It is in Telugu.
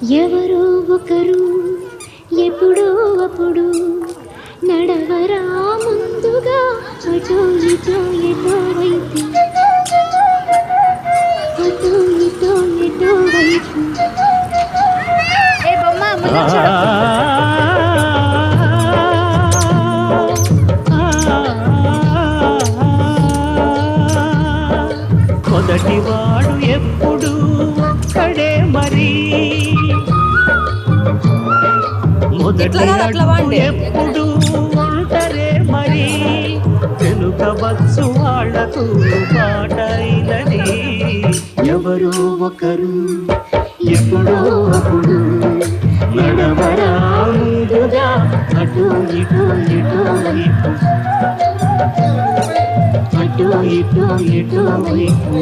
ఎవరో ఒకరు ఎప్పుడో అప్పుడు నడవరా ముందుగా అటో ఇటో ఎటో వైపు అటో ఇటో ఎటో వైపు మొదటివాడు ఎప్పుడు ఒక్కడే మరి మొదటి ఎప్పుడు ఒంటరే మరి తెలుగవచ్చు వాళ్లకు పాటైనది ఎవరో ఒకరు ఎప్పుడో అప్పుడు నడవరా ముందుగా అటు ఇటు ఇటు వైపు అటు ఇటు ఇటు వైపు